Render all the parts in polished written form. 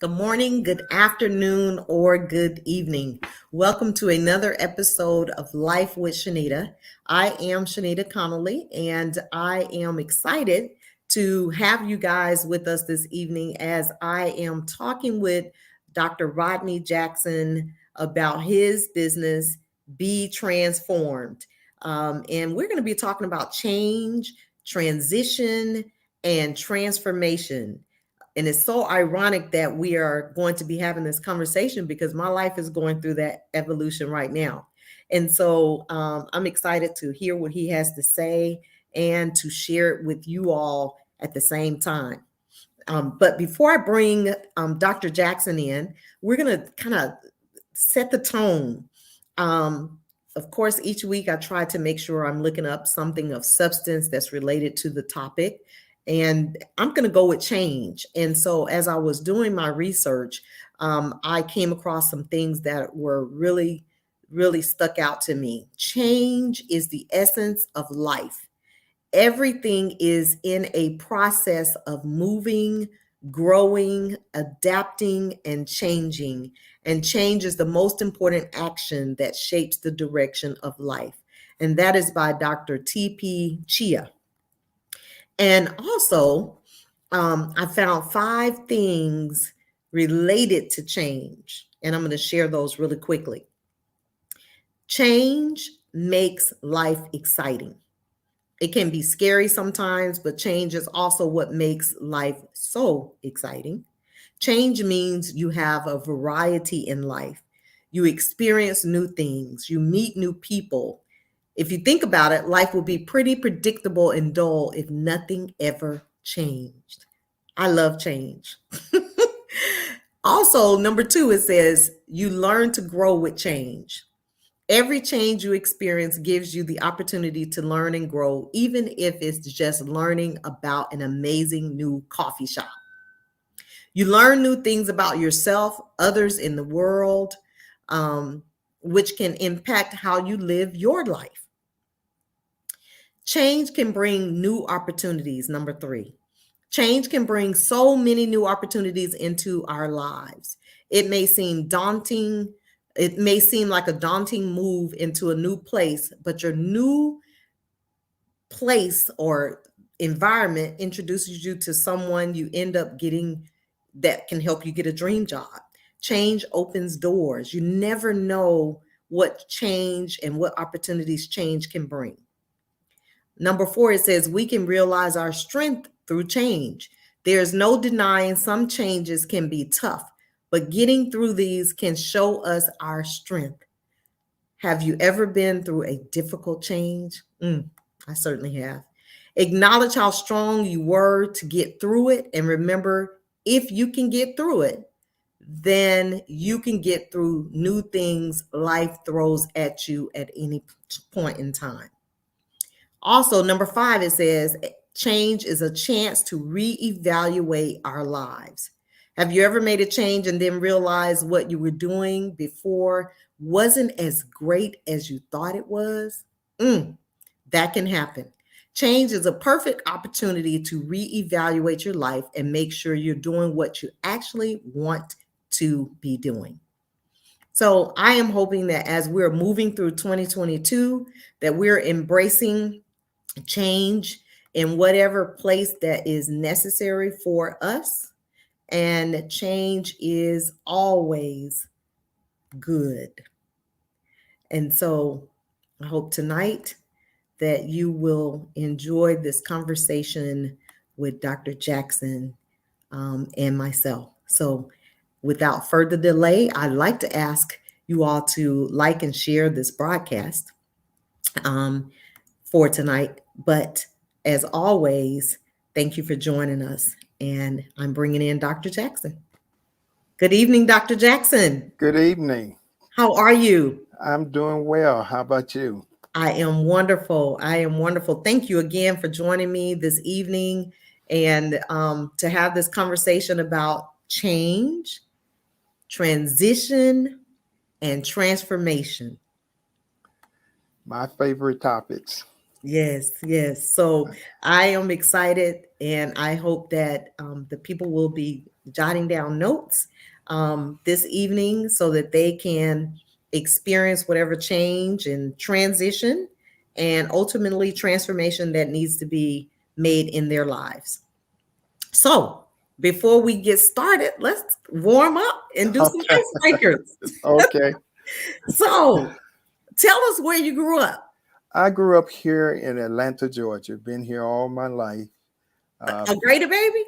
Good morning, good afternoon, or good evening. Welcome to another episode of Life with Shenita. I am Shenita Connolly, and I am excited to have you guys with us this evening as I am talking with Dr. Rodney Jackson about his business, Be Transformed. And we're going to be talking about change, transition, and transformation. And it's so ironic that we are going to be having this conversation because my life is going through that evolution right now. And so I'm excited to hear what he has to say and to share it with you all at the same time. But before I bring Dr. Jackson in, we're going to kind of set the tone. Of course, each week I try to make sure I'm looking up something of substance that's related to the topic. And I'm going to go with change. And so as I was doing my research, I came across some things that were really, really stuck out to me. Change is the essence of life. Everything is in a process of moving, growing, adapting, and changing. And change is the most important action that shapes the direction of life. And that is by Dr. T.P. Chia. And also, I found 5 things related to change, and I'm going to share those really quickly. Change makes life exciting. It can be scary sometimes, but change is also what makes life so exciting. Change means you have a variety in life. You experience new things, you meet new people. If you think about it, life will be pretty predictable and dull if nothing ever changed. I love change. Also, number 2, it says you learn to grow with change. Every change you experience gives you the opportunity to learn and grow, even if it's just learning about an amazing new coffee shop. You learn new things about yourself, others in the world, which can impact how you live your life. Change can bring new opportunities. Number 3, change can bring so many new opportunities into our lives. It may seem daunting. It may seem like a daunting move into a new place, but your new place or environment introduces you to someone you end up getting that can help you get a dream job. Change opens doors. You never know what change and what opportunities change can bring. Number 4, it says we can realize our strength through change. There's no denying some changes can be tough, but getting through these can show us our strength. Have you ever been through a difficult change? I certainly have. Acknowledge how strong you were to get through it. And remember, if you can get through it, then you can get through new things life throws at you at any point in time. Also, number 5, it says change is a chance to reevaluate our lives. Have you ever made a change and then realized what you were doing before wasn't as great as you thought it was? That can happen. Change is a perfect opportunity to reevaluate your life and make sure you're doing what you actually want to be doing. So I am hoping that as we're moving through 2022, that we're embracing change in whatever place that is necessary for us. And change is always good. And so I hope tonight that you will enjoy this conversation with Dr. Jackson and myself. So without further delay, I'd like to ask you all to like and share this broadcast for tonight. But as always, thank you for joining us. And I'm bringing in Dr. Jackson. Good evening, Dr. Jackson. Good evening. How are you? I'm doing well. How about you? I am wonderful. I am wonderful. Thank you again for joining me this evening and to have this conversation about change, transition, and transformation. My favorite topics. Yes, yes. So I am excited, and I hope that the people will be jotting down notes this evening so that they can experience whatever change and transition and ultimately transformation that needs to be made in their lives. So before we get started, let's warm up and do some Okay. icebreakers. Okay. So tell us where you grew up. I grew up here in Atlanta, Georgia. Been here all my life. Uh, A greater baby?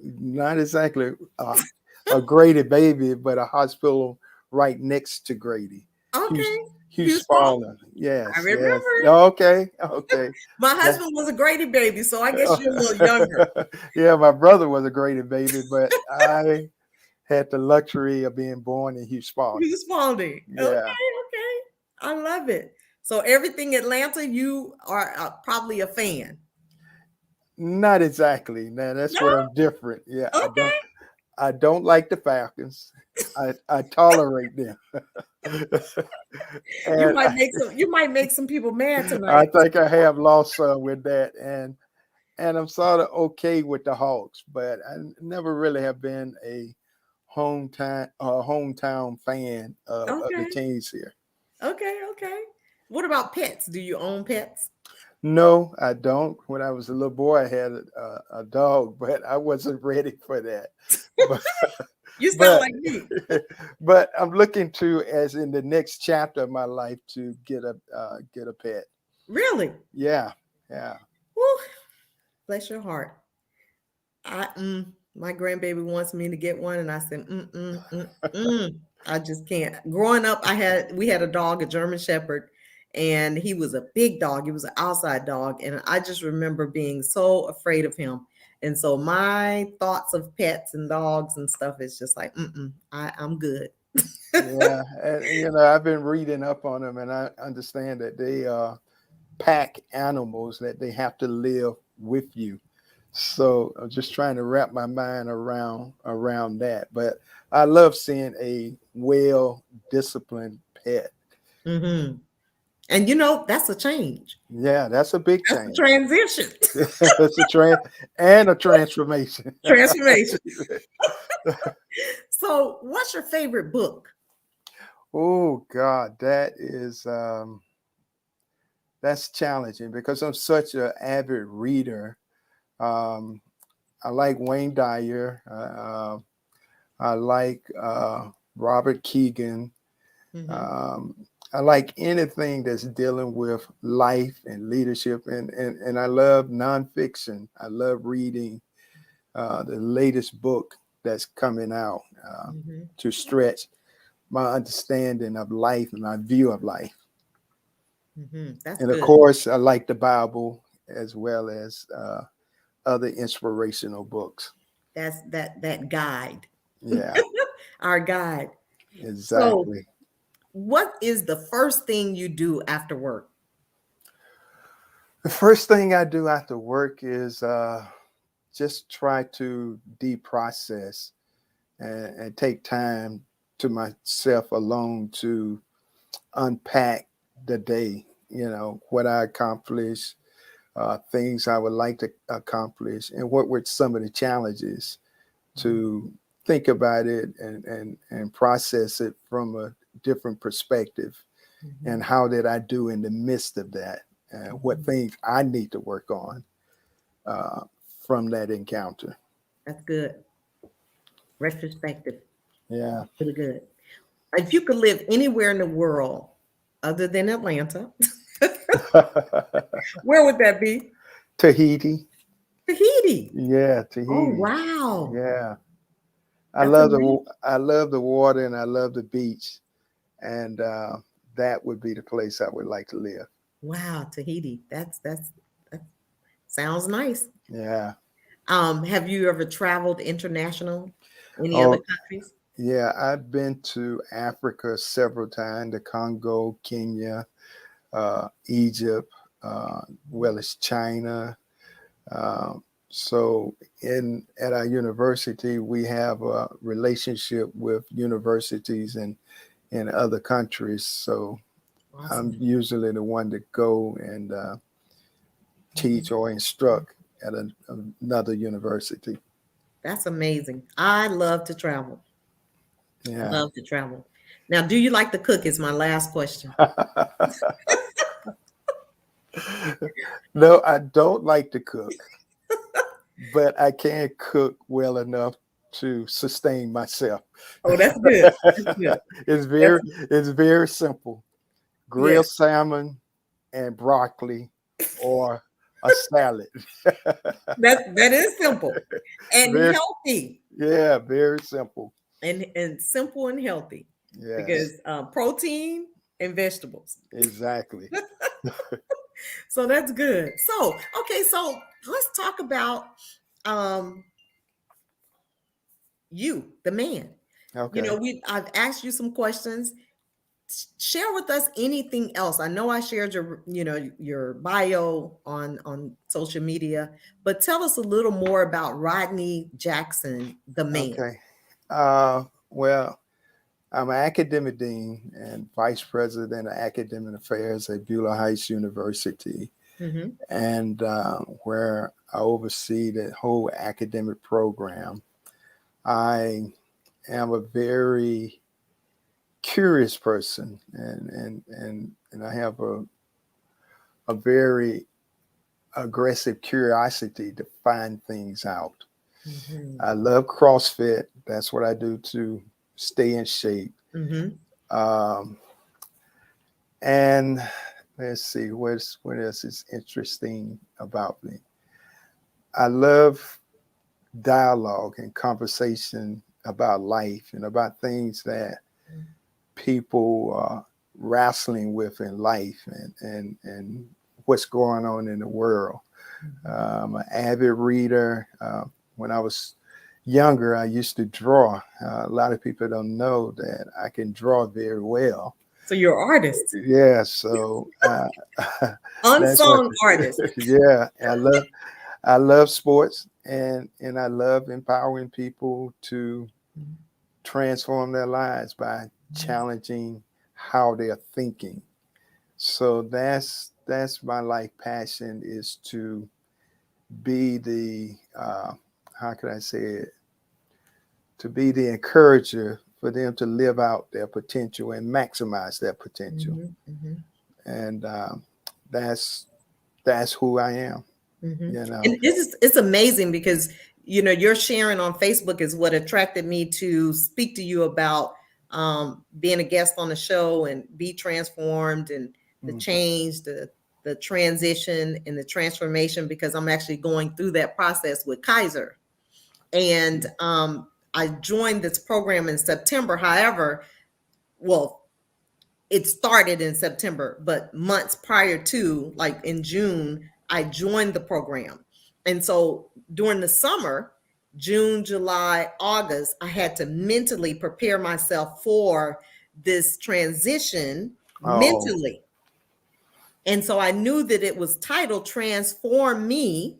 Not exactly a Grady baby, but a hospital right next to Grady. Hughes, Okay. Hughes Hughes Falls. Fallen. I Yes, remember yes. it. Okay, okay. My That, husband was a Grady baby, so I guess you're a little younger. yeah, my brother was a Grady baby, but I had the luxury of being born in Hughes Fallen. Hughes Falls. Okay, Yeah, okay. I love it. So everything Atlanta, you are probably a fan. not exactly. Now that's No? where I'm different. Yeah, Okay. I don't like the Falcons. I tolerate them. and You might make some people mad I tonight. think I have lost some with that, and I'm sort of okay with the Hawks, but I never really have been a hometown fan of the Okay. teams here. Okay, okay. What about pets? Do you own pets? No, I don't. When I was a little boy, I had a dog, but I wasn't ready for that. But You sound but like me. but I'm looking to, as in the next chapter of my life, to get a pet. Really? Yeah, yeah. Woo, bless your heart. My grandbaby wants me to get one, and I said, I just can't. Growing up, we had a dog, a German Shepherd, and he was a big dog. He was an outside dog, and I just remember being so afraid of him. And so my thoughts of pets and dogs and stuff is just like, I'm good. Yeah, and I've been reading up on them, and I understand that they are pack animals that they have to live with you. So I'm just trying to wrap my mind around that. But I love seeing a well disciplined pet. hmm And that's a change. Yeah, that's a big That's a change. transition, It's a transformation. transformation. So, what's your favorite book? Oh God, that's challenging because I'm such an avid reader. Um, I like Wayne Dyer. I like Robert Keegan. hmm Um, I like anything that's dealing with life and leadership, and I love nonfiction. I love reading the latest book that's coming out hmm to stretch my understanding of life and my view of life. That's And of good. course, I like the Bible as well as other inspirational books. That's that guide, Yeah, our guide. So, exactly. what is the first thing you do after work? The first thing I do after work is just try to deprocess and take time to myself alone to unpack the day. What I accomplished, things I would like to accomplish, and what were some of the challenges, to think about it and process it from a different perspective. Mhm, And how did I do in the midst of that? What mhm. things I need to work on uh, from that encounter. That's good. Retrospective, Yeah. really good. If you could live anywhere in the world other than Atlanta, where would that be? Tahiti. Tahiti. Yeah, Oh, Tahiti. wow. Yeah. That's amazing. I love the water and I love the beach, and that would be the place I would like to live. Wow, Tahiti. That sounds nice. Yeah. Have you ever traveled international? Any other Oh, countries? yeah. I've been to Africa several times, the Congo, Kenya, Egypt, well as China. Um, so in at our university, we have a relationship with universities in other countries. So I'm Awesome. usually the one to go and teach or instruct at another university. That's amazing. I love to travel. Yeah. Love to travel. Now, do you like to cook? Is my last question. No, I don't like to cook, but I can cook well enough to sustain myself. Oh, that's good. That's good. It's That's, very simple. yeah, Grilled salmon and broccoli or a salad. that is simple and Very, healthy, yeah, very simple. and simple and healthy Yes, because protein and vegetables. exactly. So that's good. So okay, so let's talk about um you, the man. Okay. I've asked you some questions. Share with us anything else. I know I shared your bio on social media, but tell us a little more about Rodney Jackson, the man. Okay. Well, I'm an academic dean and vice president of academic affairs at Beulah Heights University, Mm-hmm. and where I oversee the whole academic program. I am a very curious person, and I have a very aggressive curiosity to find things out. Mm-hmm. I love CrossFit. That's what I do to stay in shape. Mm-hmm. Um, and let's see, what else is interesting about me? I love dialogue and conversation about life and about things that people are wrestling with in life and what's going on in the world. I'm an avid reader. When I was younger, I used to draw. A lot of people don't know that I can draw very well. So you're an artist, Yeah, so that's what. unsung artist. Yeah, I love sports and I love empowering people to transform their lives by challenging how they're thinking. So that's my life passion, is to be the how could I say it, to be the encourager for them to live out their potential and maximize their potential. Mm-hmm. Mm-hmm. And that's that's who I am. Mm-hmm. You know. And it's amazing because your sharing on Facebook is what attracted me to speak to you about being a guest on the show and be transformed and the Mm. change, the transition and the transformation, because I'm actually going through that process with Kaiser. And I joined this program in September. However, well, it started in September, but months prior to, like in June, I joined the program. And so during the summer, June, July, August, I had to mentally prepare myself for this transition Oh, mentally. And so I knew that it was titled Transform Me,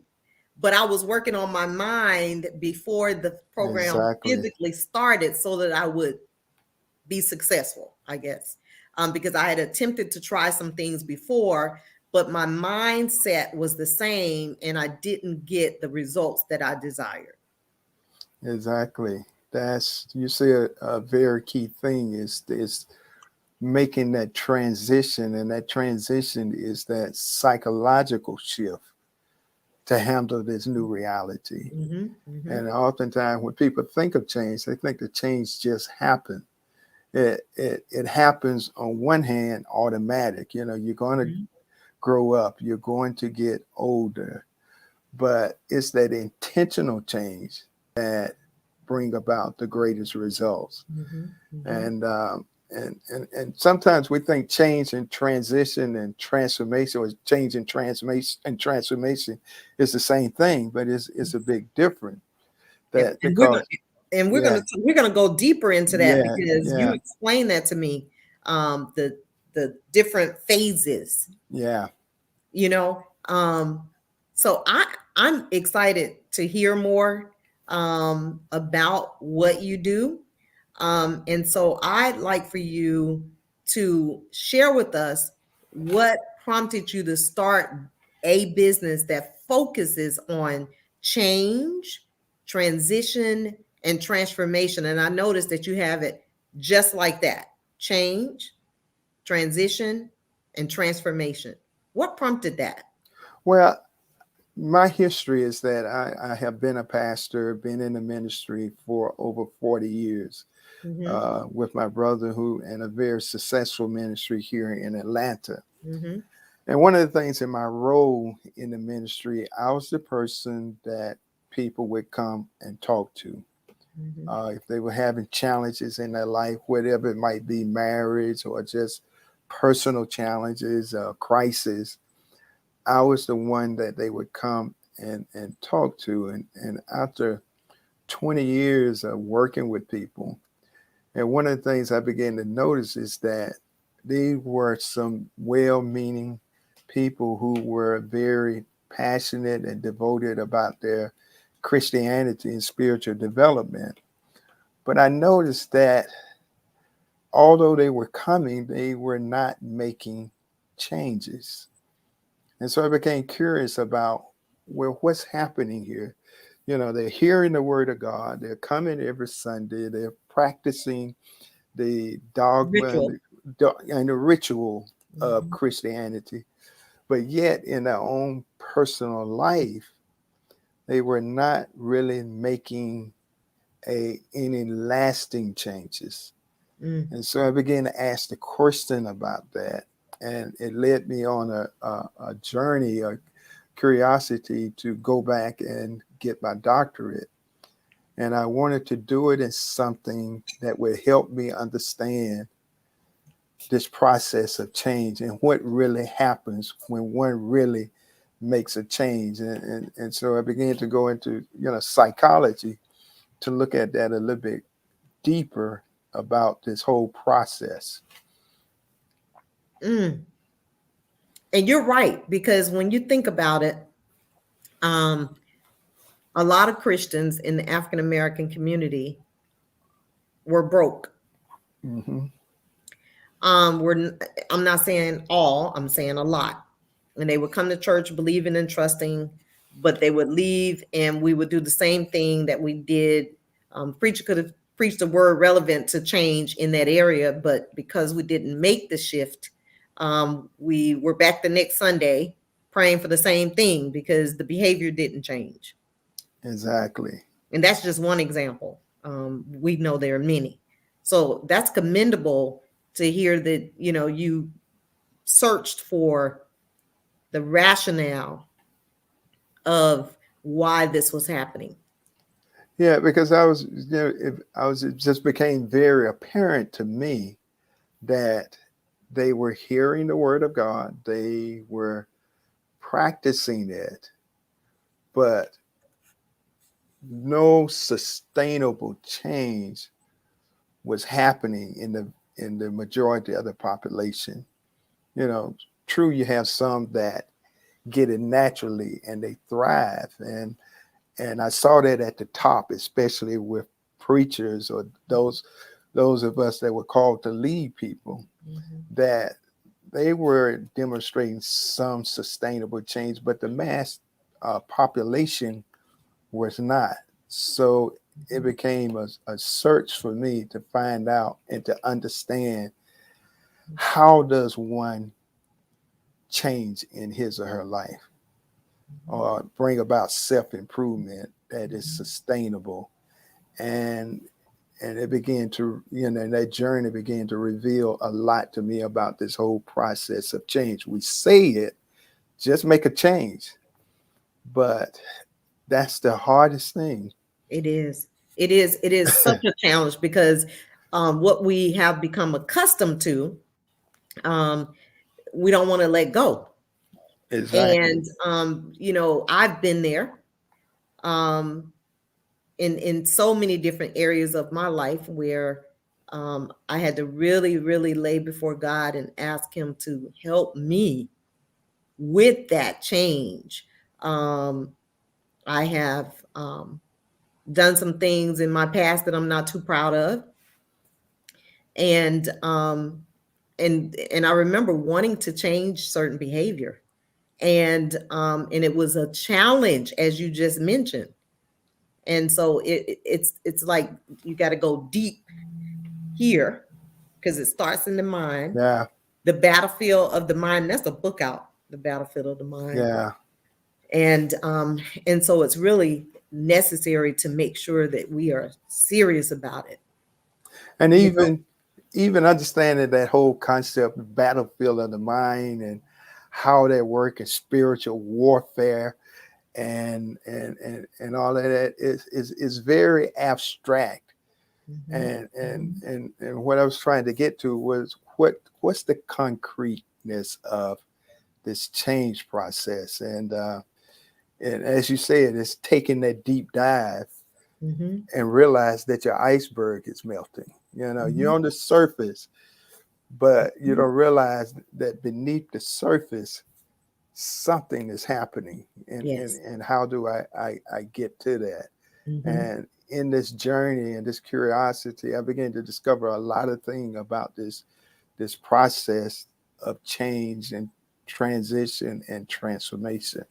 but I was working on my mind before the program exactly. physically started so that I would be successful, I guess, because I had attempted to try some things before, but my mindset was the same and I didn't get the results that I desired. Exactly. That's, you say a very key thing is making that transition, and that transition is that psychological shift to handle this new reality. Mm-hmm, mm-hmm, And oftentimes when people think of change, they think the change just happened. It happens on one hand automatic. You know, you're going to mm-hmm, grow up, you're going to get older, but it's that intentional change that bring about the greatest results. mm-hmm, mm-hmm. And sometimes we think change and transition and transformation, or change and transformation is the same thing, but it's a big difference. And, That and we're because gonna and yeah, we're gonna go deeper into that yeah, because you yeah, explained that to me, the different phases, yeah. you know. So I'm excited to hear more about what you do. And so I'd like for you to share with us what prompted you to start a business that focuses on change, transition, and transformation. And I noticed that you have it just like that: change, transition, and transformation. What prompted that? Well, my history is that I have been a pastor, been in the ministry for over 40 years Mm-hmm. with my brother, who in a very successful ministry here in Atlanta. Mm-hmm. And one of the things in my role in the ministry, I was the person that people would come and talk to. Mm-hmm. If they were having challenges in their life, whatever it might be, marriage or just personal challenges, crisis, I was the one that they would come and talk to. And after 20 years of working with people, and one of the things I began to notice is that they were some well meaning people who were very passionate and devoted about their Christianity and spiritual development. But I noticed that although they were coming, they were not making changes. And so I became curious about, well, what's happening here? You know, they're hearing the word of God, they're coming every Sunday, they're practicing the dogma Ritual. and the ritual of Mm-hmm. Christianity, but yet in their own personal life, they were not really making any lasting changes. Mm. And so I began to ask the question about that. And it led me on a journey, a curiosity to go back and get my doctorate. And I wanted to do it in something that would help me understand this process of change and what really happens when one really makes a change. And so I began to go into, psychology to look at that a little bit deeper about this whole process. Mm. And you're right, because when you think about it, um, a lot of Christians in the African American community were broke. Hmm. We're I'm not saying all, I'm saying a lot. And they would come to church believing and trusting, but they would leave and we would do the same thing that we did. Preacher could have preached a word relevant to change in that area, but because we didn't make the shift, we were back the next Sunday praying for the same thing because the behavior didn't change. Exactly. And that's just one example. We know there are many. So that's commendable to hear that, you searched for the rationale of why this was happening. Yeah, because it just became very apparent to me that they were hearing the word of God, they were practicing it, but no sustainable change was happening in the majority of the population. You know, true, you have some that get it naturally and they thrive, and I saw that at the top, especially with preachers or those of us that were called to lead people, Mhm. that they were demonstrating some sustainable change, but the mass population was not. So it became a search for me to find out and to understand, how does one change in his or her life or bring about self-improvement that is sustainable. And and it began to, that journey began to reveal a lot to me about this whole process of change. We say it, just make a change, but that's the hardest thing. It is. It is. It is such a challenge because what we have become accustomed to, um, we don't want to let go. Exactly. And I've been there um, in so many different areas of my life where I had to really, really lay before God and ask Him to help me with that change. Um, I have done some things in my past that I'm not too proud of, and I remember wanting to change certain behavior, and it was a challenge, as you just mentioned. And so it's like you got to go deep here because it starts in the mind. Yeah. The battlefield of the mind. That's a book out. The battlefield of the mind. Yeah. And so it's really necessary to make sure that we are serious about it. And You know? even understanding that whole concept of battlefield of the mind and how that work in spiritual warfare and all of that is very abstract. Mhm. And what I was trying to get to was what's the concreteness of this change process. And as you said, it's taking that deep dive Mhm. and realize that your iceberg is melting. You know, you're Mhm. on the surface, but you Mhm. don't realize that beneath the surface, something is happening. Yes. And how do I get to that? Mhm. And in this journey and this curiosity, I began to discover a lot of things about this process of change and transition and transformation.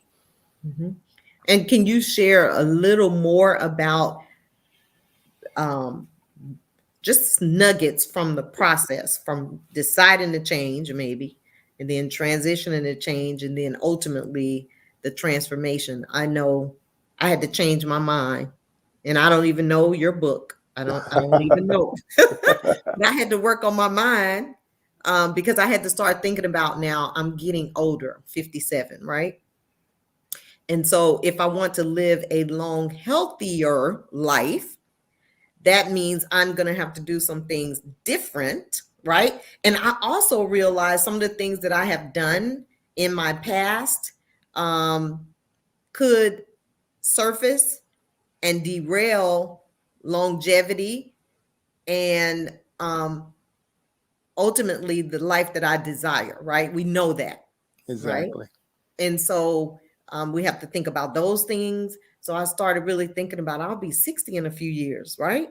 Mhm. And can you share a little more about um, just nuggets from the process, from deciding to change, maybe, and then transitioning to change, and then ultimately the transformation? I know I had to change my mind, and I don't even know your book. I don't even know. But I had to work on my mind because I had to start thinking about, now I'm getting older, 57, right? And so if I want to live a long, healthier life, that means I'm going to have to do some things different, right? And I also realized some of the things that I have done in my past um, could surface and derail longevity and ultimately the life that I desire, right? We know that, right? Exactly. And so we have to think about those things. So I started really thinking about, I'll be 60 in a few years, right?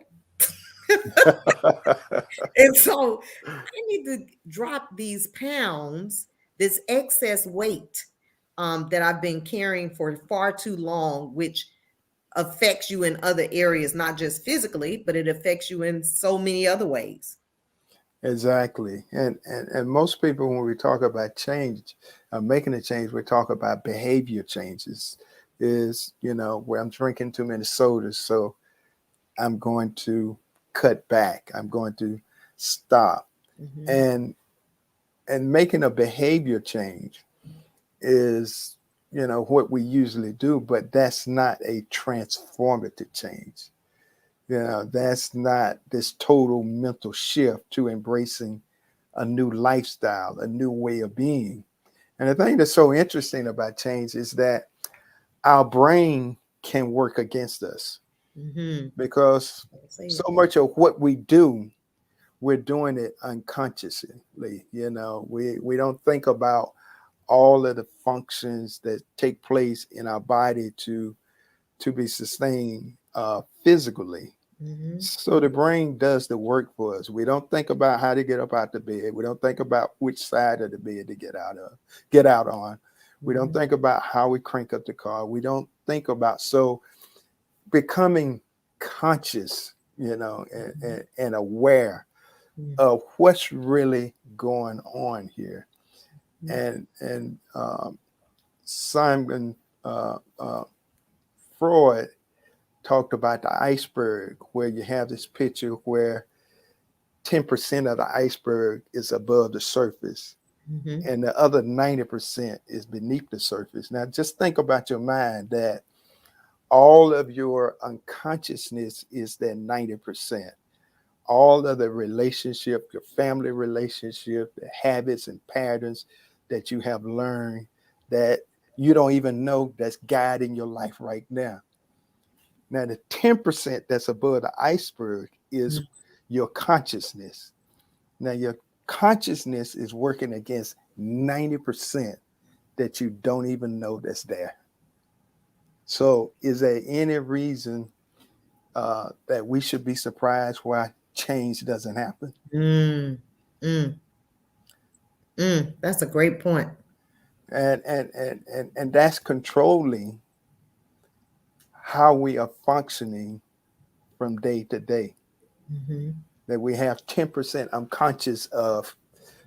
And so I need to drop these pounds, this excess weight that I've been carrying for far too long, which affects you in other areas, not just physically, but it affects you in so many other ways. Exactly. And most people, when we talk about change, making a change, we talk about behavior changes. Is, where I'm drinking too many sodas, so I'm going to cut back. I'm going to stop. Mm-hmm. And making a behavior change is, what we usually do, but that's not a transformative change. That's not this total mental shift to embracing a new lifestyle, a new way of being. And the thing that's so interesting about change is that our brain can work against us Mm-hmm. because Say so it. much of what we do, we're doing it unconsciously. We don't think about all of the functions that take place in our body to be sustained physically. Mm-hmm. So the brain does the work for us. We don't think about how to get up out the bed. We don't think about which side of the bed to get out on. We don't Mm-hmm. think about how we crank up the car. We don't think about, so becoming conscious, and aware Mm-hmm. of what's really going on here. Mm-hmm. And Simon Freud talked about the iceberg, where you have this picture where 10% of the iceberg is above the surface Mm-hmm. and the other 90% is beneath the surface. Now, just think about your mind that all of your unconsciousness is that 90%. All of the relationship, your family relationship, the habits and patterns that you have learned that you don't even know that's guiding your life right now. Now, the 10% that's above the iceberg is your consciousness. Now, your consciousness is working against 90% that you don't even know that's there. So, is there any reason that we should be surprised why change doesn't happen? Mm, mm, that's a great point. And that's controlling how we are functioning from day to day. Mm-hmm. That we have 10%. I'm conscious of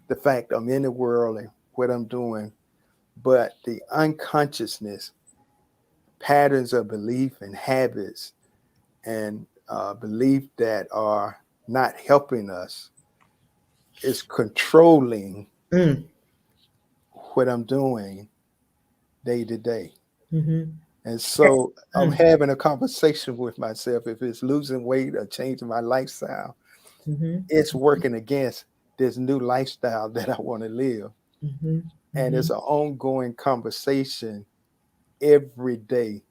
the fact I'm in the world and what I'm doing, but the unconsciousness, patterns of belief and habits and belief that are not helping us is controlling Mm. what I'm doing day to day. Mm-hmm. And so I'm Mm. having a conversation with myself. If it's losing weight or changing my lifestyle, Mm-hmm. it's working against this new lifestyle that I want to live. Mm-hmm. And Mm-hmm. it's an ongoing conversation every day.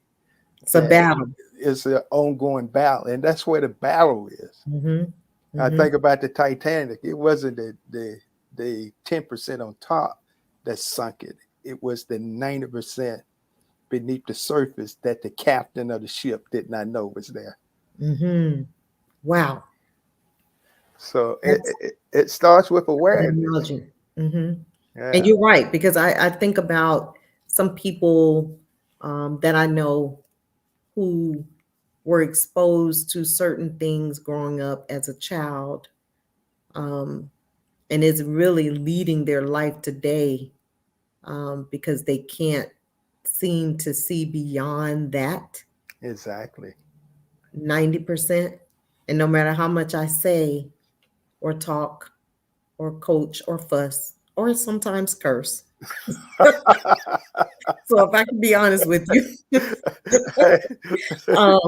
It's a That battle. is an ongoing battle. And that's where the battle is. Mm-hmm. I Mm-hmm. think about the Titanic. It wasn't the 10% on top that sunk it. It was the 90% beneath the surface that the captain of the ship did not know was there. Mm-hmm. Wow. So That's it starts with an awareness. analogy. Mm-hmm. And Yeah, you're right, because I think about some people that I know who were exposed to certain things growing up as a child, um, and is really leading their life today because they can't seem to see beyond that exactly. 90%. And no matter how much I say or talk or coach or fuss or sometimes curse. So if I can be honest with you, um,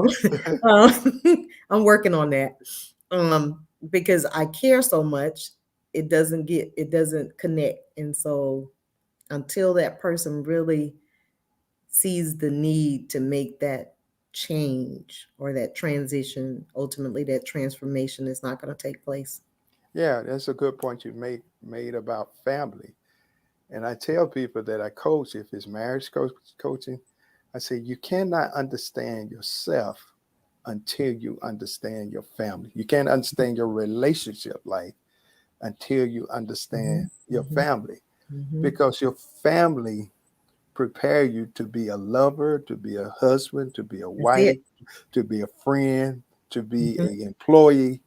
um, I'm working on that because I care so much. It doesn't connect. And so until that person really sees the need to make that change or that transition, ultimately that transformation is not going to take place. Yeah, that's a good point you made about family. And I tell people that I coach, if it's marriage coaching, I say you cannot understand yourself until you understand your family. You can't understand your relationship life until you understand Mhm, your mhm, family, mhm. because your family prepare you to be a lover, to be a husband, to be a That's it. wife, to be a friend, to be Mhm. a employee.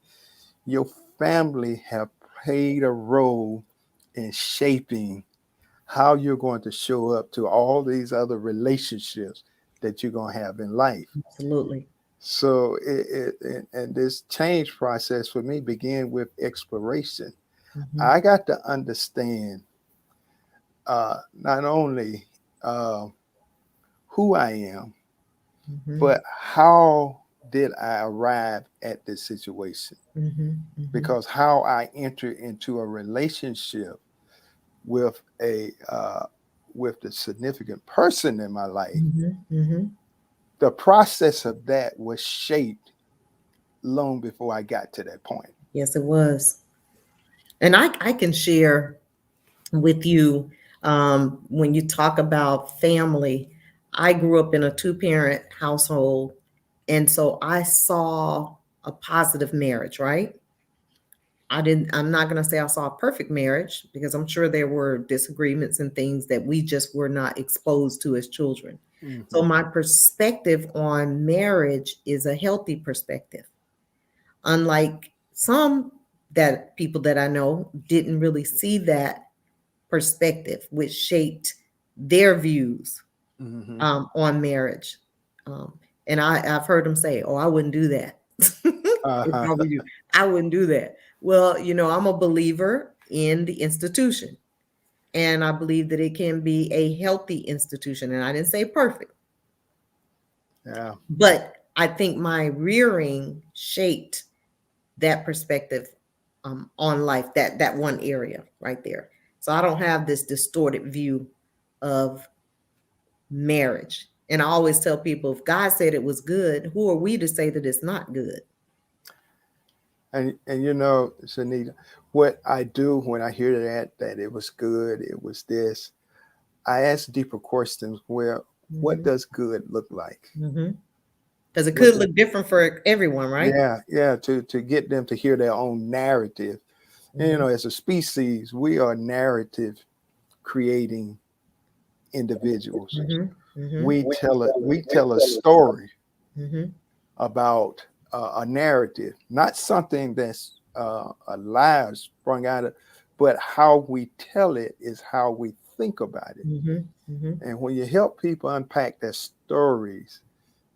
Your family have played a role in shaping how you're going to show up to all these other relationships that you're going to have in life. Absolutely. So, and this change process for me began with exploration. Mhm, I got to understand not only uh, who I am, mhm, but how did I arrive at this situation? mhm, mhm, Because how I enter into a relationship with a with the significant person in my life, mhm, mhm. the process of that was shaped long before I got to that point. Yes, it was. And I can share with you when you talk about family. I grew up in a two-parent household, and so I saw a positive marriage, right? I'm not going to say I saw a perfect marriage because I'm sure there were disagreements and things that we just were not exposed to as children. So Hmm. my perspective on marriage is a healthy perspective. Unlike some that people that I know didn't really see that perspective, which shaped their views Hmm. on marriage. Um, and I've heard them say, "Oh, I wouldn't do that." If Uh-huh. I were you, I wouldn't do that. Well, I'm a believer in the institution, and I believe that it can be a healthy institution. And I didn't say perfect, Yeah. but I think my rearing shaped that perspective on life, that one area right there. So I don't have this distorted view of marriage. And I always tell people, if God said it was good, who are we to say that it's not good? And Shenita, what I do when I hear that it was good, it was this, I ask deeper questions. Well, what Mm-hmm. does good look like? Mm-hmm. Because it What could does, look different for everyone, right? yeah, yeah, to get them to hear their own narrative. And Mm-hmm. as a species, we are narrative creating individuals. Mm-hmm. We tell a story Mm-hmm. about a narrative, not something that's a lie sprung out of, but how we tell it is how we think about it. Mm-hmm. Mm-hmm. And when you help people unpack their stories,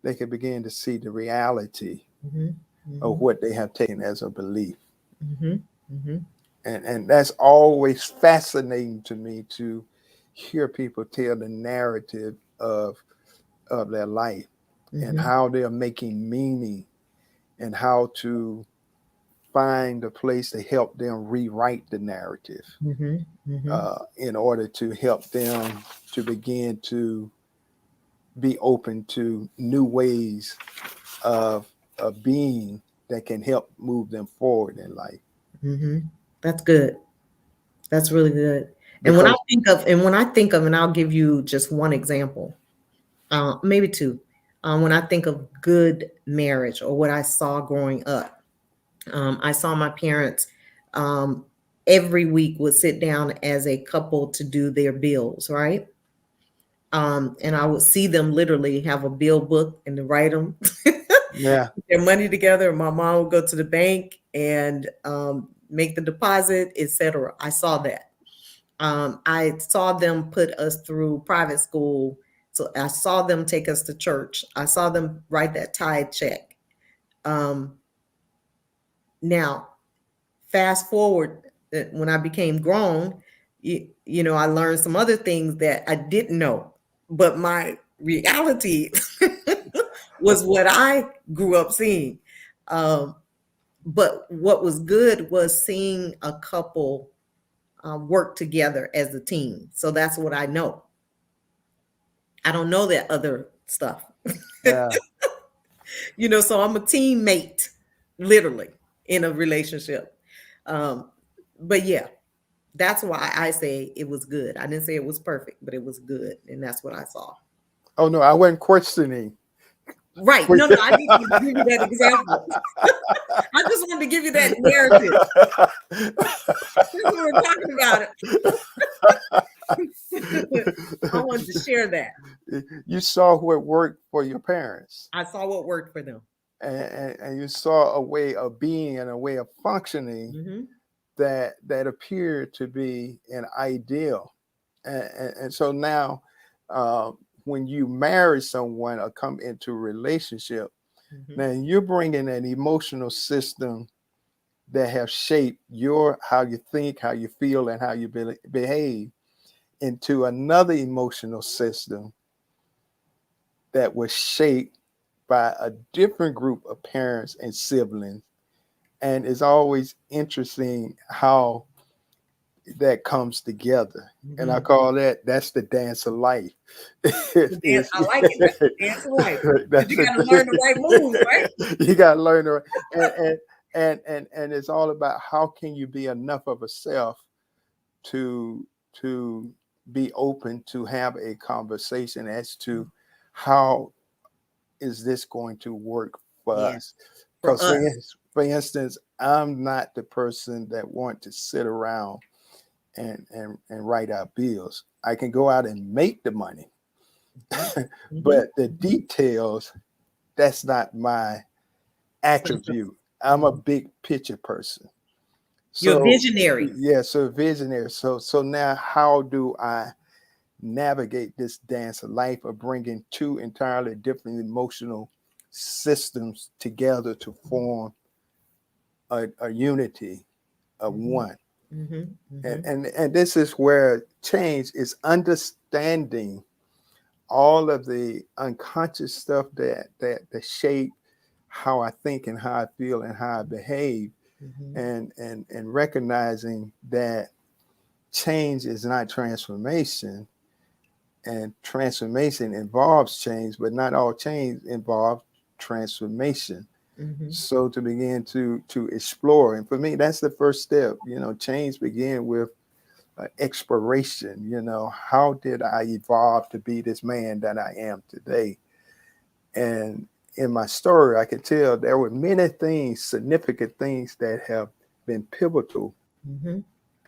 they can begin to see the reality Mm-hmm. of what they have taken as a belief. Mm-hmm. Mm-hmm. And that's always fascinating to me, to hear people tell the narrative of their life and Mm-hmm. how they're making meaning and how to find a place to help them rewrite the narrative Mm-hmm. Mm-hmm. in order to help them to begin to be open to new ways of being that can help move them forward in life. Mm-hmm. That's good. That's really good. And Because when I think of, and I'll give you just one example, maybe two. When I think of good marriage or what I saw growing up, I saw my parents um, every week would sit down as a couple to do their bills, right? And I would see them literally have a bill book and to write them yeah, their money together. My mom would go to the bank and make the deposit, etc. I saw that. I saw them put us through private school. So I saw them take us to church. I saw them write that tithe check. Um, Now, fast forward, when I became grown, I learned some other things that I didn't know. But my reality was what I grew up seeing. Um, but what was good was seeing a couple work together as a team. So that's what I know. I don't know that other stuff. yeah. So I'm a teammate, literally, in a relationship. Um, but yeah, that's why I say it was good. I didn't say it was perfect, but it was good. And that's what I saw. Oh no, I wasn't questioning. Right. No, I need to give you that example. I just wanted to give you that narrative. Since we were talking about it, I wanted to share that. You saw what worked for your parents, I saw what worked for them. and you saw a way of being and a way of functioning Mm-hmm. that appeared to be an ideal. And so now, uh, when you marry someone or come into a relationship, Mm-hmm. now you're bringing an emotional system that have shaped how you think, how you feel, and how you behave into another emotional system that was shaped by a different group of parents and siblings. And it's always interesting how that comes together. And I Mm-hmm. call that's the dance of life. I like it. That's the dance of life. Because you got to learn the right moves, right? You got to learn the right, and it's all about how can you be enough of a self to be open to have a conversation as to how is this going to work for Yeah, us. for Because us. for instance, I'm not the person that want to sit around and write out bills. I can go out and make the money, Mm-hmm. but the details, that's not my attribute. I'm a big picture person. You're a So visionary. yeah, so visionary. So now how do I navigate this dance of life of bringing two entirely different emotional systems together to form a unity of Mm-hmm. one? Mm-hmm. Mm-hmm. And this is where change is understanding all of the unconscious stuff that shape how I think and how I feel and how I behave, Mm-hmm. and recognizing that change is not transformation, and transformation involves change, but not all change involves transformation. Mm-hmm. So to begin to explore, and for me, that's the first step. Change begin with exploration. How did I evolve to be this man that I am today? And in my story, I could tell there were many things, significant things that have been pivotal, Mm-hmm.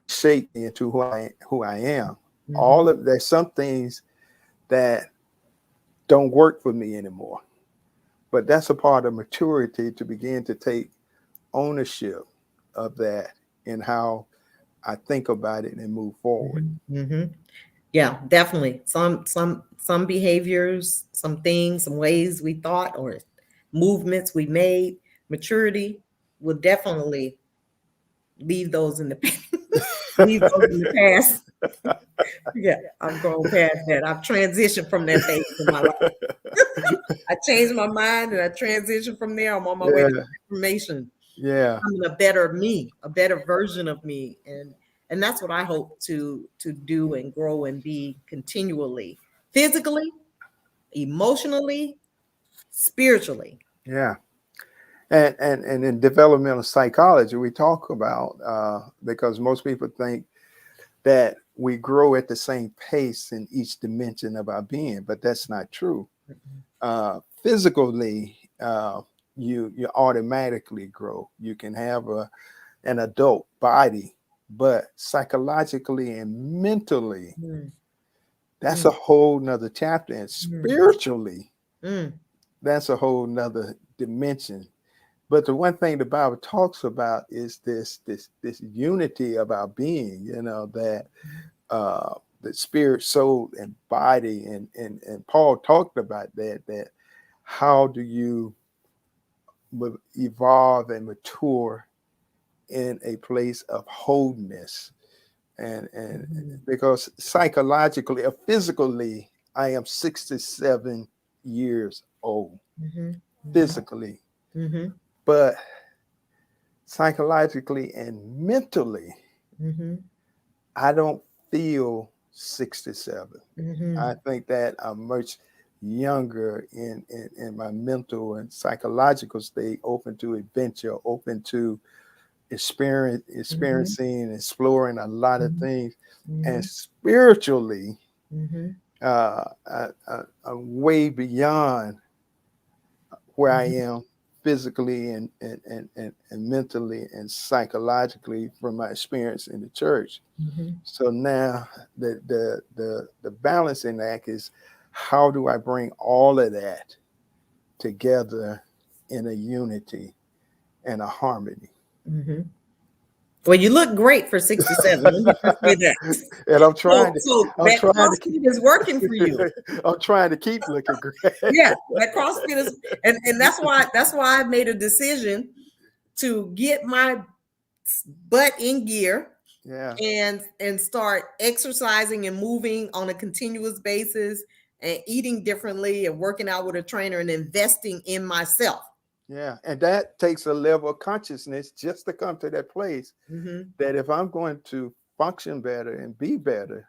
shaped me into who I am. Mm-hmm. There's some things that don't work for me anymore. But that's a part of maturity, to begin to take ownership of that and how I think about it and move forward. Yeah, definitely. Some behaviors, some things, some ways we thought, or movements we made, maturity will definitely leave those in the leave those in the past. Yeah, I've grown past that. I've transitioned from that phase in my life. I changed my mind and I transitioned from there. I'm on my way to Yeah, transformation, yeah, becoming a better me, a better version of me. And that's what I hope to do and grow and be continually, physically, emotionally, spiritually. yeah. And in developmental psychology, we talk about because most people think that we grow at the same pace in each dimension of our being, but that's not true. Physically, you automatically grow. You can have an adult body, but psychologically and mentally, Mm, that's a mm, whole nother chapter. And mm, spiritually, mm, that's a whole nother dimension. But the one thing the Bible talks about is this unity of our being, that the spirit, soul, and body. And Paul talked about that how do you evolve and mature in a place of wholeness? And mm, because psychologically or physically, I am 67 years old, mhm, mhm, physically, mhm, but psychologically and mentally, mhm, I don't feel 67. I mhm, think that I'm much younger in my mental and psychological state, open to adventure, open to mhm, experiencing, exploring a lot of mhm, things. And mhm, spiritually, mhm, I'm way beyond where I mhm, am physically and mentally and psychologically from my experience in the church. mhm, So now the balancing act is, how do I bring all of that together in a unity and a harmony? mhm. Well, you look great for 67. Let me just say that. And So I'm that trying to keep CrossFit is working for you. I'm trying to keep looking great. Yeah, that CrossFit is, and that's why I made a decision to get my butt in gear Yeah, and start exercising and moving on a continuous basis and eating differently and working out with a trainer and investing in myself. yeah. And that takes a level of consciousness just to come to that place Hmm. that if I'm going to function better and be better,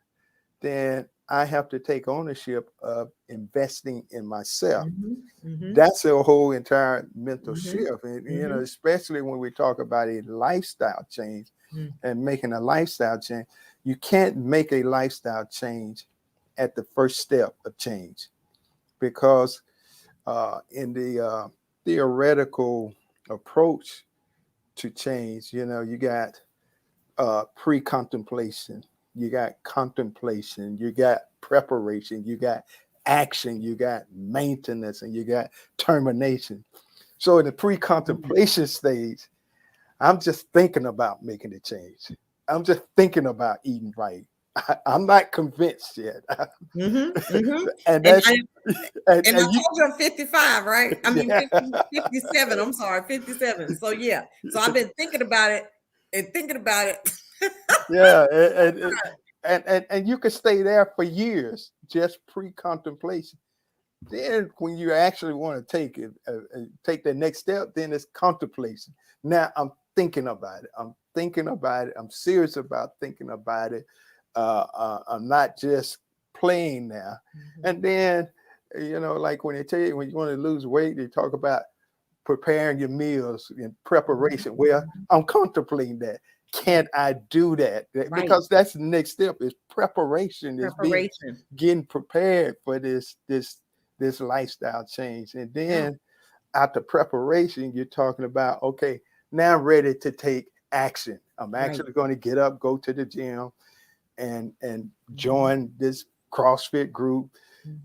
then I have to take ownership of investing in myself. Hmm. Hmm. That's a whole entire mental Hmm. shift. And, Hmm. especially when we talk about a lifestyle change Hmm. and making a lifestyle change, you can't make a lifestyle change at the first step of change, because in the theoretical approach to change, you got pre-contemplation, you got contemplation, you got preparation, you got action, you got maintenance, and you got termination. So in the pre-contemplation stage, I'm just thinking about making a change. I'm just thinking about eating right. I'm not convinced yet. Hmm. Hmm. And And that's I and I and you told you I'm 55, right? I mean yeah. 50, 57. I'm sorry, 57. So yeah. So I've been thinking about it and thinking about it. Yeah, and you can stay there for years, just pre-contemplation. Then, when you actually want to take it, take the next step, then it's contemplation. Now I'm thinking about it. I'm thinking about it. I'm serious about thinking about it. I'm not just playing now. Mhm. And then, like when they tell you when you want to lose weight, they talk about preparing your meals in Mhm. preparation. Well, I'm contemplating that. Can't I do that? Right. Because that's the next step, is preparation, is Preparation. getting prepared for this lifestyle change. And Yeah. then after preparation, you're talking about, okay, now I'm ready to take action. I'm Right. actually going to get up, go to the gym, and Mhm. join this CrossFit group,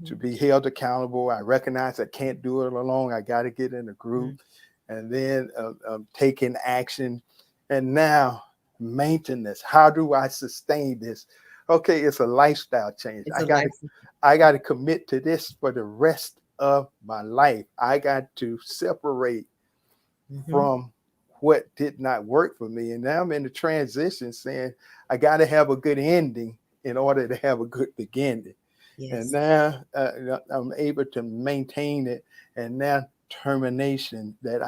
to be held accountable. I recognize I can't do it alone. I got to get in a group, and then taking action. And now maintenance. How do I sustain this? Okay, it's a lifestyle change. I got to commit to this for the rest of my life. I got to separate from what did not work for me. And now I'm in the transition saying I got to have a good ending in order to have a good beginning. Yes. And now I'm able to maintain it. And now termination that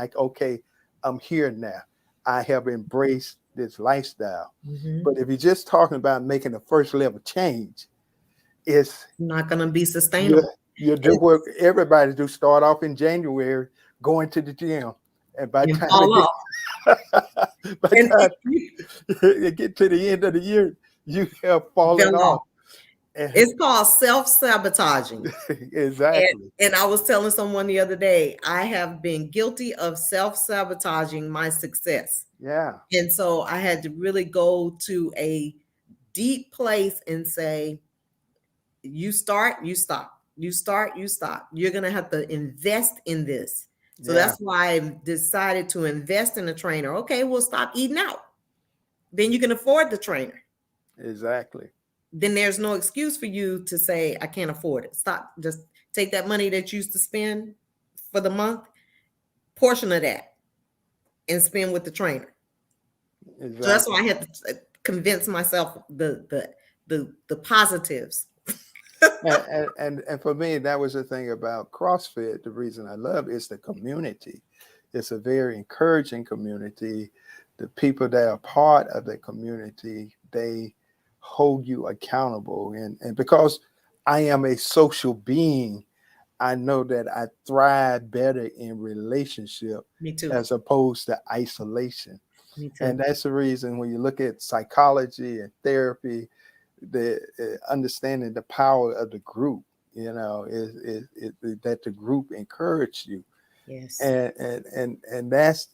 I'm here now. I have embraced this lifestyle. But if you're just talking about making a first level change, it's not going to be sustainable. You do what everybody do, start off in January, going to the gym. And by the time you get to the end of the year, you have fallen off. It's called self-sabotaging. Exactly. And I was telling someone the other day, I have been guilty of self-sabotaging my success. Yeah. And so I had to really go to a deep place and say, you start, you stop. You start, you stop. You're going to have to invest in this. So that's why I decided to invest in a trainer. Okay, we'll stop eating out. Then you can afford the trainer. Exactly. Then there's no excuse for you to say, I can't afford it. Stop. Just take that money that you used to spend for the month, portion of that, and spend with the trainer. Exactly. So that's why I had to convince myself the positives. and for me, that was the thing about CrossFit. The reason I love it is the community. It's a very encouraging community. The people that are part of the community, they hold you accountable. And because I am a social being, I know that I thrive better in relationship as opposed to isolation. Me too. And that's the reason when you look at psychology and therapy, the understanding the power of the group, is that the group encouraged you. Yes. And that's,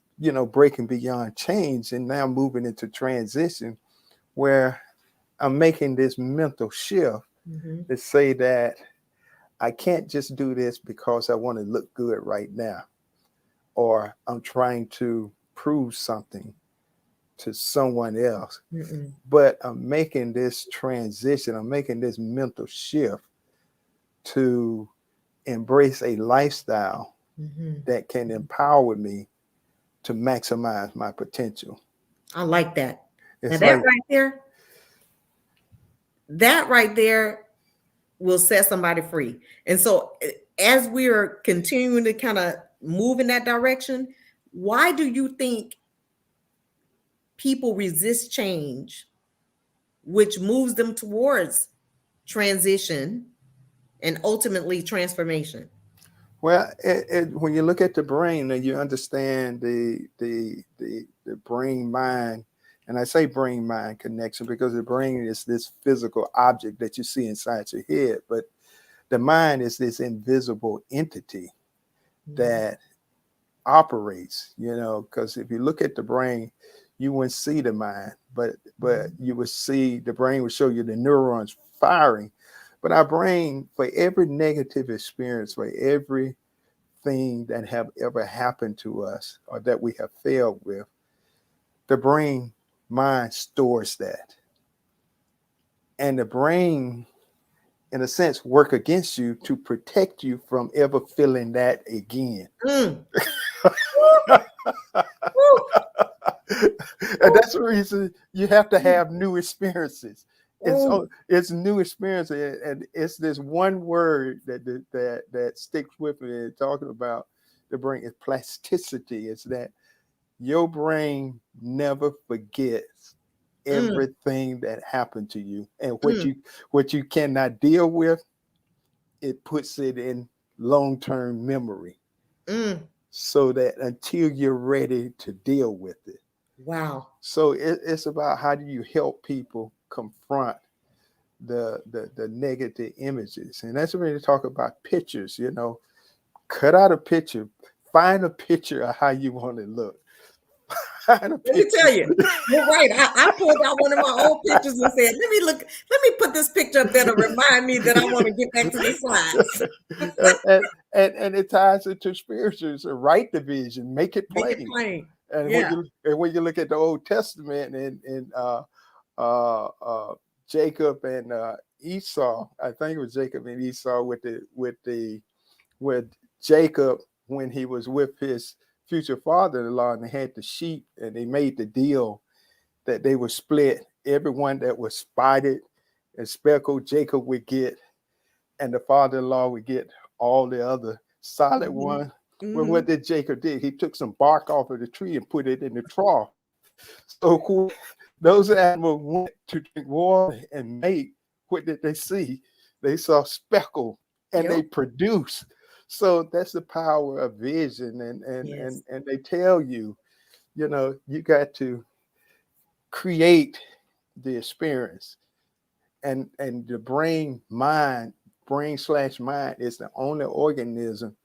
breaking beyond change and now moving into transition where I'm making this mental shift to say that I can't just do this because I want to look good right now, or I'm trying to prove something to someone else. But I'm making this transition. I'm making this mental shift to embrace a lifestyle that can empower me to maximize my potential. I like that. Now that right there will set somebody free. And so as we are continuing to kind of move in that direction, why do you think people resist change, which moves them towards transition and ultimately transformation? Well, when you look at the brain and you understand the brain mind, and I say brain mind connection because the brain is this physical object that you see inside your head, but the mind is this invisible entity that operates, because if you look at the brain, you wouldn't see the mind, but you would see the brain would show you the neurons firing. But our brain, for every negative experience, for everything that have ever happened to us or that we have failed with, the brain mind stores that. And the brain, in a sense, work against you to protect you from ever feeling that again. And that's the reason you have to have new experiences. It's new experience, and it's this one word that sticks with me. Talking about the brain is plasticity. It's that your brain never forgets everything that happened to you, and what you cannot deal with, it puts it in long-term memory, so that until you're ready to deal with it. Wow. So it's about how do you help people confront the negative images. And that's when you talk about pictures, cut out a picture, find a picture of how you want to look. Let me tell you, you're right. I pulled out one of my old pictures and said, let me put put this picture up there to remind me that I want to get back to the slides. And it ties into spirituals, right division, make it Make it plain. plain. And Yeah. when you look at the Old Testament and Jacob and Esau, I think it was Jacob and Esau with Jacob when he was with his future father-in-law, and they had the sheep, and they made the deal that they would split everyone that was spotted and speckled. Jacob would get, and the father-in-law would get all the other solid one. Well, what did Jacob do? He took some bark off of the tree and put it in the trough. So those animals went to drink water and mate. What did they see? They saw speckle, and they produced. So that's the power of vision. And they tell you, you got to create the experience. And the brain/mind is the only organism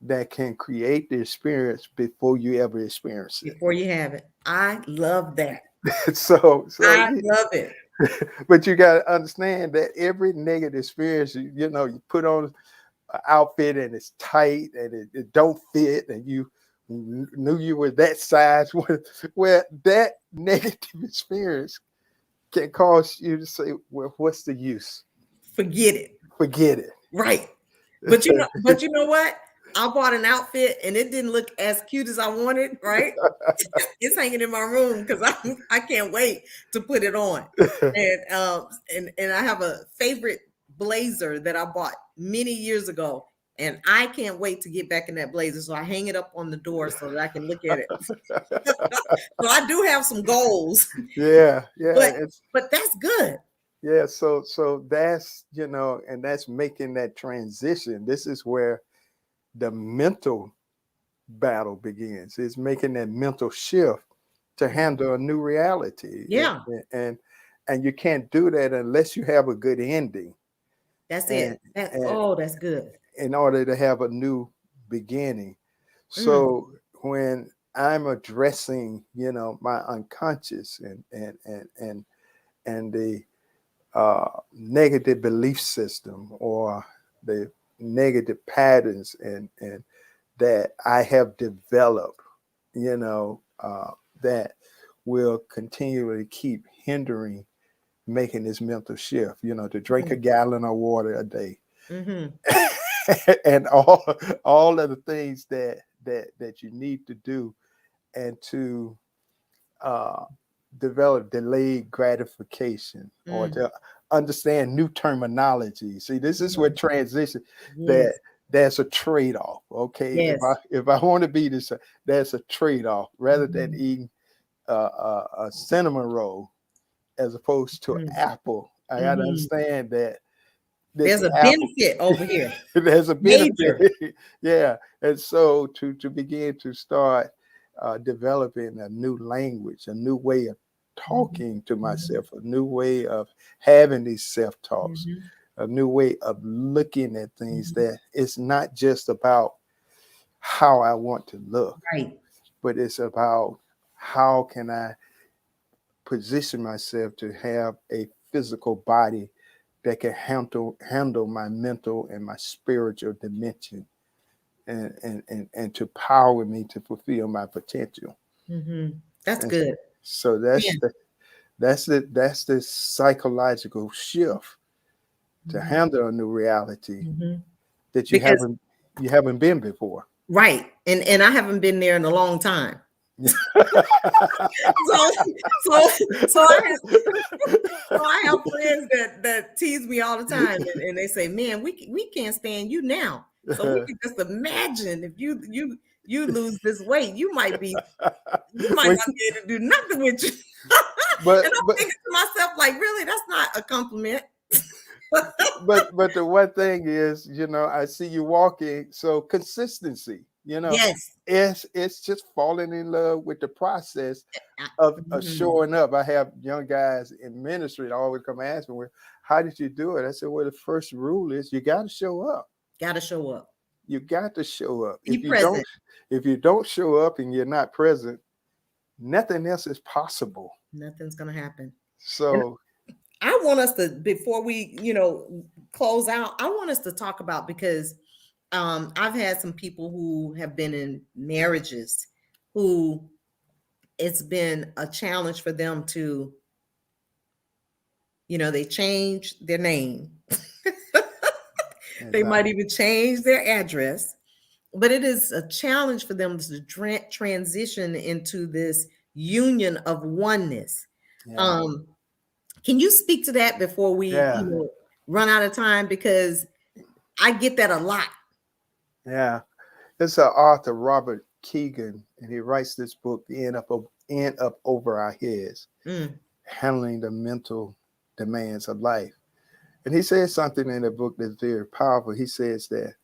that can create the experience before you ever experience it. Before you have it. I love that. so I love it. But you got to understand that every negative experience, you put on an outfit and it's tight and it don't fit, and you knew you were that size, where that negative experience can cause you to say, well, what's the use? Forget it. Right. But you know what? I bought an outfit and it didn't look as cute as I wanted, right? It's hanging in my room because I can't wait to put it on. And I have a favorite blazer that I bought many years ago, and I can't wait to get back in that blazer. So I hang it up on the door so that I can look at it. So I do have some goals. Yeah. But that's good. Yeah. So that's, and that's making that transition. This is where the mental battle begins. It's making that mental shift to handle a new reality. Yeah. And you can't do that unless you have a good ending. That's it. That's good. In order to have a new beginning. So when I'm addressing, my unconscious and the negative belief system or the negative patterns and that I have developed, that will continually keep hindering making this mental shift, to drink a gallon of water a day. And all of the things that you need to do, and to develop delayed gratification or to understand new terminology. See, this is where transition, there's a trade-off. Okay. Yes. If I want to be this, there's a trade-off rather than eating a cinnamon roll as opposed to an apple. I got to understand that there's a benefit over here. There's a benefit. Yeah. And so to begin to start developing a new language, a new way of talking to myself, a new way of having these self-talks, a new way of looking at things, that it's not just about how I want to look, right, but it's about how can I position myself to have a physical body that can handle my mental and my spiritual dimension, and to power me to fulfill my potential. That's good. So that's the psychological shift to handle a new reality that you haven't been before. Right. And I haven't been there in a long time. So I have friends that tease me all the time, and they say, "Man, we can't stand you now." So we can just imagine if you lose this weight, you might not be able to do nothing with you. And I'm thinking to myself, like, really, that's not a compliment. but the one thing is, I see you walking, so consistency, yes, it's just falling in love with the process of showing up. I have young guys in ministry that always come ask me, well, how did you do it? I said, well, the first rule is you got to show up. You got to show up. If you don't show up and you're not present, nothing else is possible. Nothing's gonna happen. So I want us to, before we, close out, I want us to talk about, because I've had some people who have been in marriages who it's been a challenge for them to, they change their name. They might even change their address, but it is a challenge for them to transition into this union of oneness. Yeah. Can you speak to that before we Yeah. run out of time? Because I get that a lot. Yeah. It's an author, Robert Keegan, and he writes this book, The End Up Over Our Heads, Handling the Mental Demands of Life. And he says something in the book that's very powerful. He says that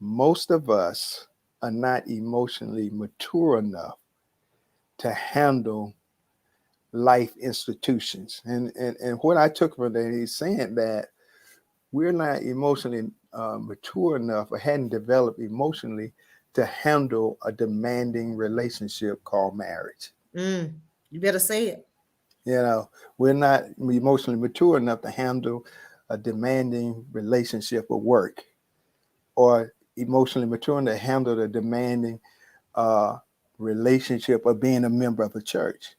most of us are not emotionally mature enough to handle life institutions. And what I took from that, he's saying that we're not emotionally mature enough, or hadn't developed emotionally to handle a demanding relationship called marriage. You better say it. We're not emotionally mature enough to handle a demanding relationship of work, or emotionally mature enough to handle the demanding relationship of being a member of a church.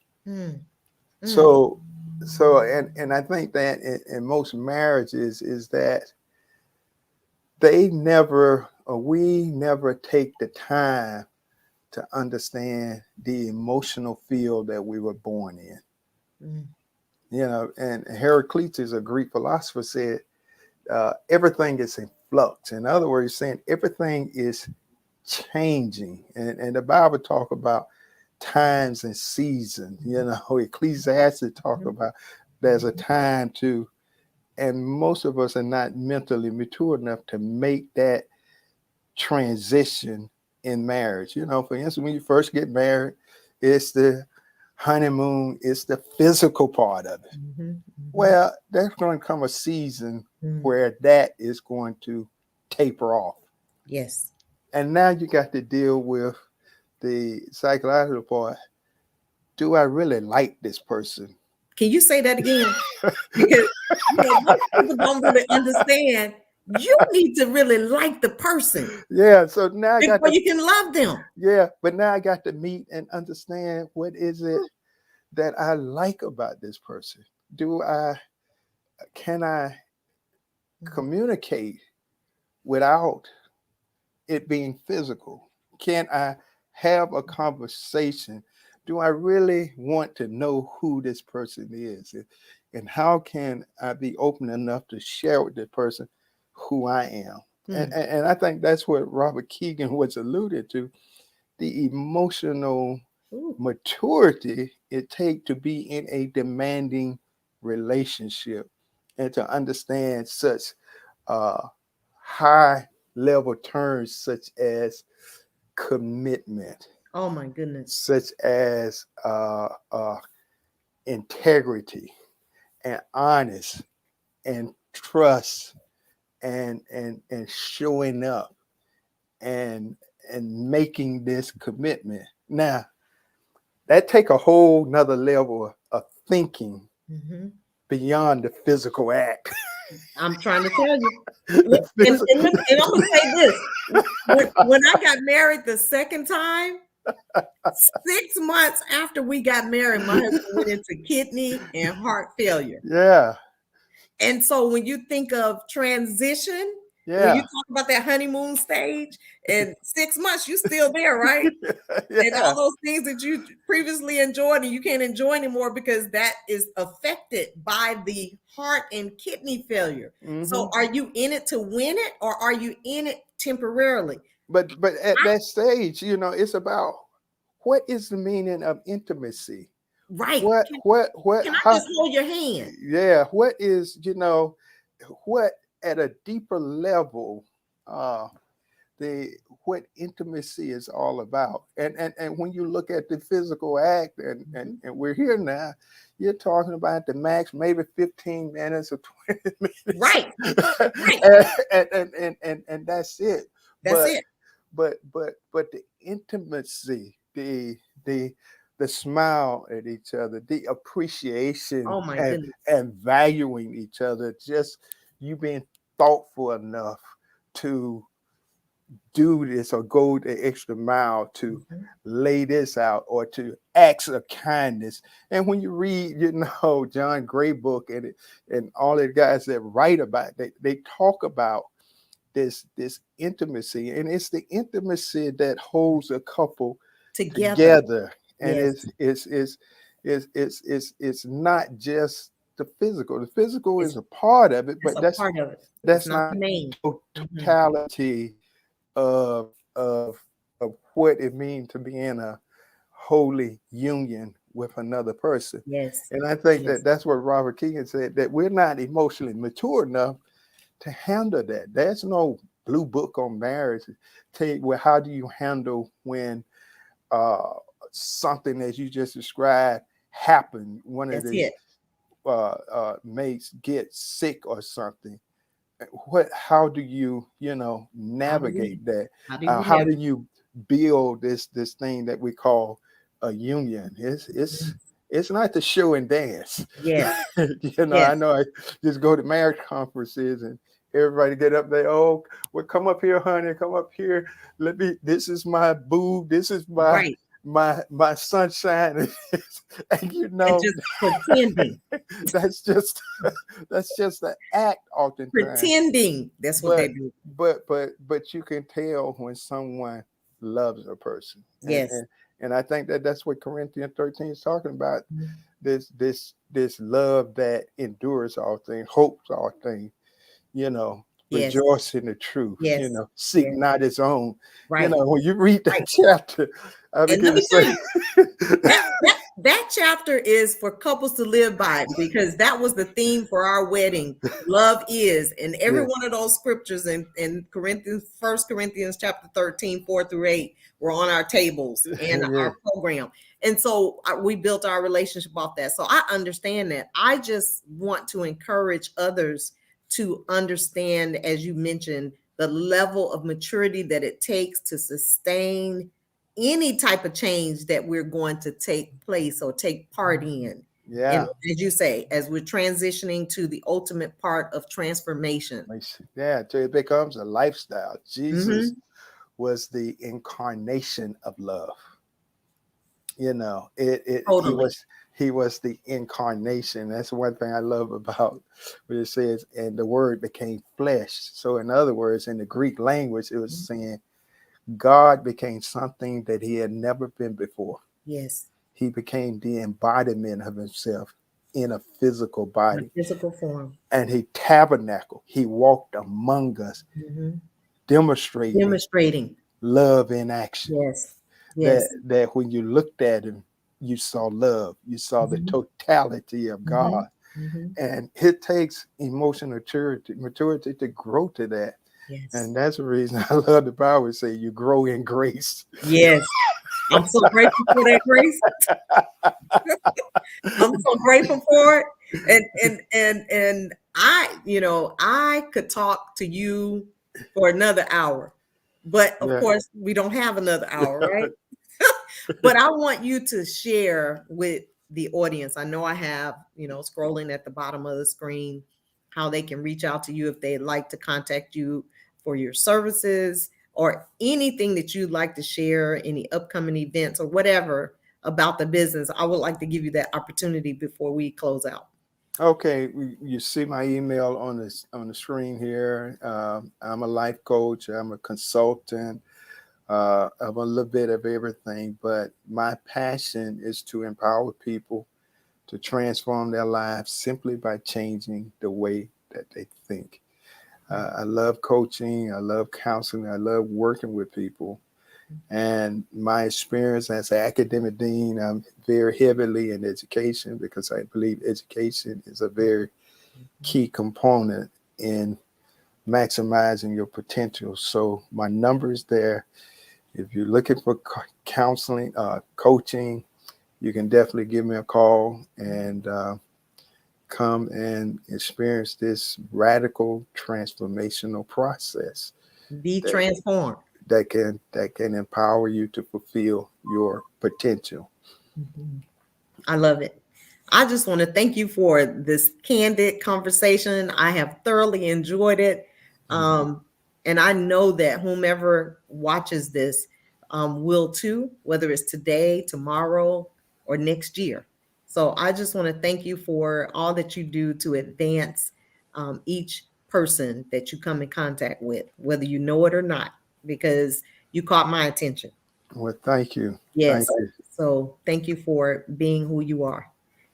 So I think that in most marriages is that we never take the time to understand the emotional field that we were born in. And Heraclitus, a Greek philosopher, said everything is in flux. In other words, saying everything is changing. And the Bible talk about times and seasons. Ecclesiastes talk about there's a time to, and most of us are not mentally mature enough to make that transition in marriage. For instance, when you first get married, it's the honeymoon, it's the physical part of it. Well, there's going to come a season where that is going to taper off. Yes. And now you got to deal with the psychological part. Do I really like this person? Can you say that again? Because most people don't really understand. You need to really like the person. Yeah. So now before you can love them. Yeah. But now I got to meet and understand, what is it that I like about this person? Can I communicate without it being physical? Can I have a conversation? Do I really want to know who this person is? And how can I be open enough to share with the person who I am? And I think that's what Robert Keegan was alluded to, the emotional maturity it takes to be in a demanding relationship, and to understand such high level terms such as commitment. Oh my goodness. Such as integrity and honest and trust and showing up and making this commitment. Now, that take a whole nother level of thinking beyond the physical act. I'm trying to tell you. And I'm going to say this. When I got married the second time, 6 months after we got married, my husband went into kidney and heart failure. Yeah. And so when you think of transition, when you talk about that honeymoon stage, and 6 months, you're still there, right? And all those things that you previously enjoyed and you can't enjoy anymore because that is affected by the heart and kidney failure. So are you in it to win it, or are you in it temporarily? But at that stage, it's about, what is the meaning of intimacy? Right. What can I just hold your hand? Yeah. What is, what at a deeper level, what intimacy is all about. And when you look at the physical act, and we're here now, you're talking about the max, maybe 15 minutes or 20 minutes. Right. And that's it. That's it. But the intimacy, the the smile at each other, the appreciation Oh my goodness. and valuing each other, just you being thoughtful enough to do this or go the extra mile to Mhm. lay this out or to acts of kindness. And when you read, John Gray book and all the guys that write about it, they talk about this intimacy, and it's the intimacy that holds a couple Together. together. And Yes. it's not just the physical. The physical It's is a part of it, it's but a part of it. It's that's not not the main. the Mhm. totality of of of what it means to be in a holy union with another person. Yes. And I think Yes. that that's what Robert Keegan said, that we're not emotionally mature enough to handle that. There's no blue book on marriage. Tell you, well, how do you handle when uh, something as you just described happened? One of That's the it. mates gets sick or something. How do you How do we navigate that? how do we How do navigate? you build this thing that we call a union? Mhm. It's not the show and dance. Yes. I Yes. know I just go to marriage conferences and everybody get up there. Oh, well, come up here, honey. Come up here. This is my boo. This is Right. my sunshine. And And just pretending. that's just that's just the act oftentimes. Pretending. That's what they But do. but you can tell when someone loves a person. Yes. And I think that that's what Corinthians 13 is talking about. Mhm. This love that endures all things, hopes all things, Yes. rejoice in the truth, Yes. seek Yes. not his own. Right. When you read that Right. chapter, I And let begin to me tell say, you, that chapter is for couples to live by, because that was the theme for our wedding. Love is, and every yeah, one of those scriptures in Corinthians, 1 Corinthians chapter 13, 4-8, were on our tables and yeah, our program. And so we built our relationship off that. So I understand that. I just want to encourage others to understand, as you mentioned, the level of maturity that it takes to sustain any type of change that we're going to take place or take part in. And yeah. as you say, as we're transitioning to the ultimate part of transformation. Yeah, till it becomes a lifestyle. Jesus Hmm. was the incarnation of love. Totally. He was the incarnation. That's one thing I love about what it says, and the word became flesh. So in other words, in the Greek language, it was saying God became something that he had never been before. Yes. He became the embodiment of himself in a physical In a body. physical form. And he tabernacled. He walked among us, Hmm. demonstrating Demonstrating. love in action. Yes. That Yes. that when you looked at him, you saw love. You saw the Hmm. totality of Hmm. God. Hmm. And it takes emotional maturity to grow to that. Yes. And that's the reason I love the Bible say you grow in grace. Yes. I'm so grateful for that, Grace. I'm so grateful for it. And I could talk to you for another hour. But of Yeah. course, we don't have another hour, right? But I want you to share with the audience. I know I have, scrolling at the bottom of the screen, how they can reach out to you if they'd like to contact you for your services or anything that you'd like to share, any upcoming events or whatever about the business. I would like to give you that opportunity before we close out. Okay, you see my email on the screen here. I'm a life coach. I'm a consultant. I'm a little bit of everything, but my passion is to empower people to transform their lives simply by changing the way that they think. I love coaching. I love counseling. I love working with people. And my experience as an academic dean, I'm very heavily in education because I believe education is a very key component in maximizing your potential. So my number is there. If you're looking for counseling, coaching, you can definitely give me a call and come and experience this radical transformational process Be that transformed. that can empower you to fulfill your potential. Mhm. I love it. I just want to thank you for this candid conversation. I have thoroughly enjoyed it. Mhm. And I know that whomever watches this will too, whether it's today, tomorrow, or next year. So I just want to thank you for all that you do to advance each person that you come in contact with, whether you know it or not, because you caught my attention. Well, thank you. Yes. Thank you. So thank you for being who you are.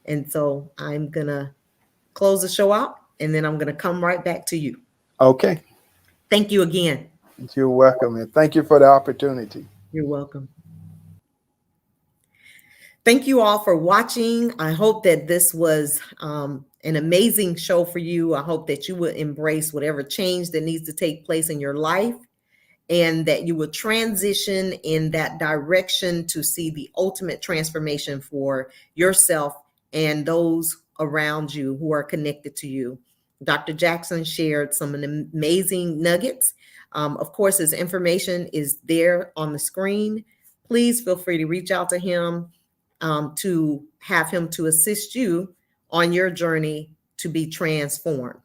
And so I'm going to close the show out and then I'm going to come right back to you. Okay. Thank you again. You're welcome. And thank you for the opportunity. You're welcome. Thank you all for watching. I hope that this was an amazing show for you. I hope that you will embrace whatever change that needs to take place in your life, and that you will transition in that direction to see the ultimate transformation for yourself and those around you who are connected to you. Dr. Jackson shared some amazing nuggets. Of course, his information is there on the screen. Please feel free to reach out to him to have him to assist you on your journey to be transformed.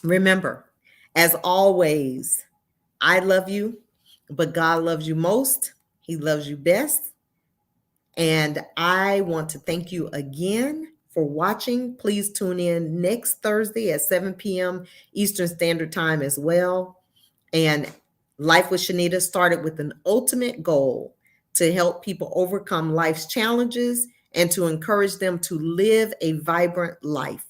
Remember, as always, I love you, but God loves you most. He loves you best. And I want to thank you again for watching. Please tune in next Thursday at 7 p.m. Eastern Standard Time as well. And Life with Shenita started with an ultimate goal to help people overcome life's challenges and to encourage them to live a vibrant life.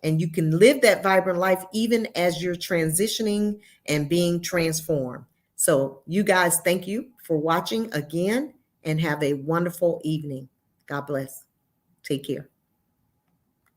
And you can live that vibrant life even as you're transitioning and being transformed. So, you guys, thank you for watching again and have a wonderful evening. God bless. Take care.